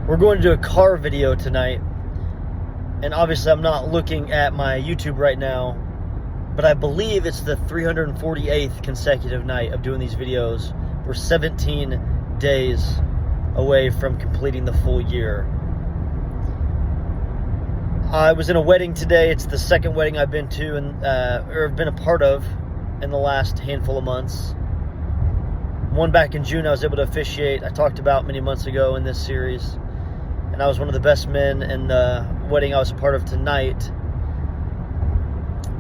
We're going to do a car video tonight, and obviously I'm not looking at my YouTube right now, but I believe it's the 348th consecutive night of doing these videos. We're 17 days away from completing the full year. I was in a wedding today. It's the second wedding I've been to or been a part of in the last handful of months. One back in June I was able to officiate. I talked about many months ago in this series. And I was one of the best men in the wedding I was a part of tonight.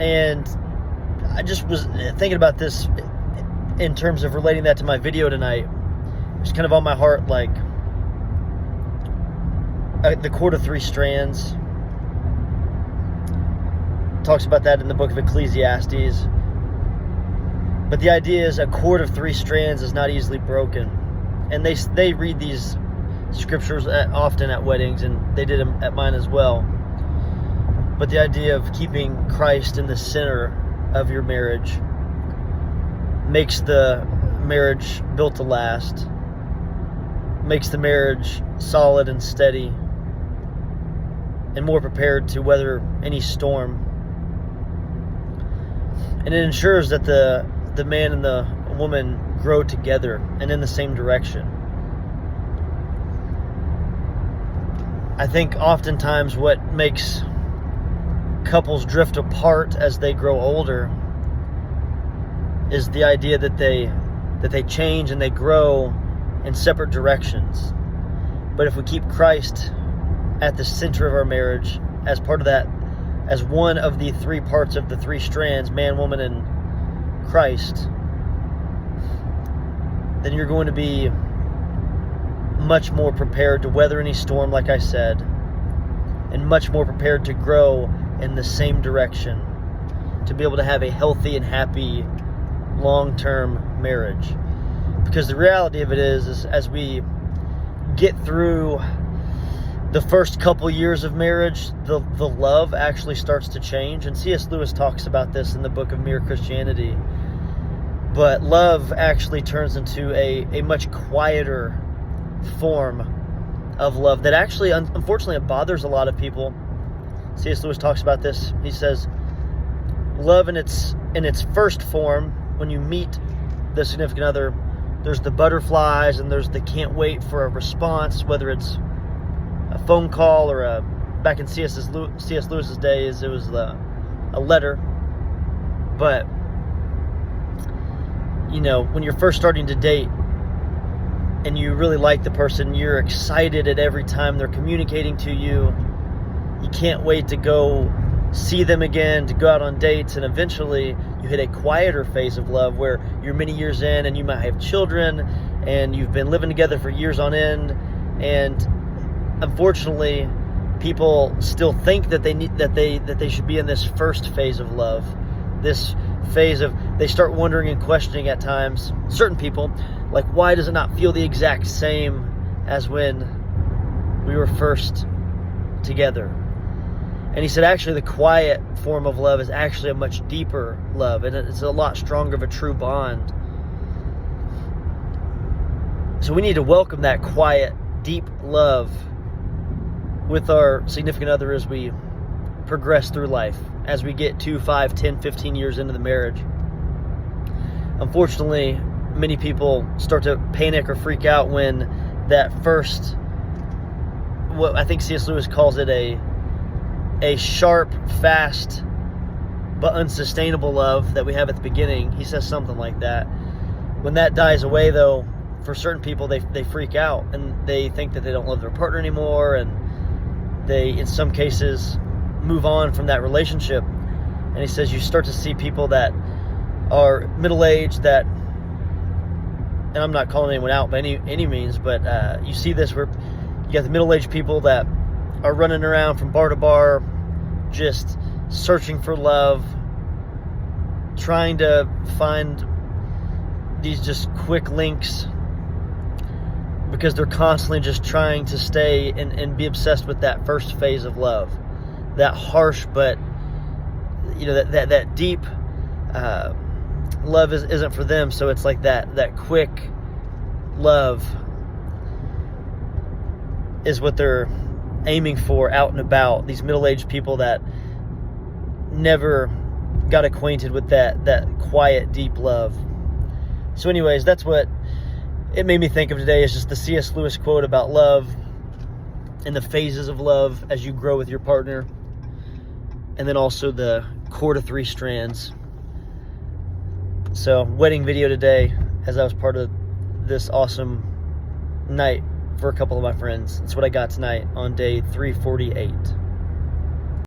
And I just was thinking about this in terms of relating that to my video tonight. It was kind of on my heart, like the cord of three strands. Talks about that in the book of Ecclesiastes. But the idea is a cord of three strands is not easily broken. And they read these scriptures often at weddings, and they did them at mine as well. But the idea of keeping Christ in the center of your marriage makes the marriage built to last, makes the marriage solid and steady, and more prepared to weather any storm. And it ensures that the man and the woman grow together and in the same direction. I think oftentimes what makes couples drift apart as they grow older is the idea that they change and they grow in separate directions. But if we keep Christ at the center of our marriage as part of that, as one of the three parts of the three strands, man, woman, and Christ, then you're going to be much more prepared to weather any storm, like I said, and much more prepared to grow in the same direction, to be able to have a healthy and happy long-term marriage. Because the reality of it is as we get through the first couple years of marriage, the love actually starts to change. And C.S. Lewis talks about this in the book of Mere Christianity. But love actually turns into a much quieter form of love that actually, unfortunately, it bothers a lot of people. C.S. Lewis talks about this. He says, love in its first form, when you meet the significant other, there's the butterflies and there's the can't wait for a response, whether it's a phone call or back in C.S. Lewis's days, it was a letter. But, you know, when you're first starting to date and you really like the person, you're excited at every time they're communicating to you. You can't wait to go see them again, to go out on dates, and eventually you hit a quieter phase of love where you're many years in and you might have children and you've been living together for years on end. And unfortunately, people still think that they should be in this first phase of love, this phase of, they start wondering and questioning at times, certain people, like, why does it not feel the exact same as when we were first together? And he said, actually, the quiet form of love is actually a much deeper love, and it's a lot stronger of a true bond. So we need to welcome that quiet, deep love with our significant other as we progress through life, as we get 2, 5, 10, 15 years into the marriage. Unfortunately, many people start to panic or freak out when that first, what I think C.S. Lewis calls it, a sharp, fast, but unsustainable love that we have at the beginning. He says something like that. When that dies away, though, for certain people, they freak out and they think that they don't love their partner anymore, and they, in some cases, move on from that relationship. And he says you start to see people that are middle-aged that, and I'm not calling anyone out by any means, but you see this where you got the middle-aged people that are running around from bar to bar, just searching for love, trying to find these just quick links, because they're constantly just trying to stay and be obsessed with that first phase of love, that harsh but, you know, that deep love isn't for them. So it's like that quick love. is what they're aiming for out and about. These middle-aged people that never got acquainted with that quiet, deep love. So anyways, that's what it made me think of today, is just the C.S. Lewis quote about love and the phases of love as you grow with your partner. And then also the cord of 3 strands. So, wedding video today, as I was part of this awesome night for a couple of my friends. That's what I got tonight on day 348.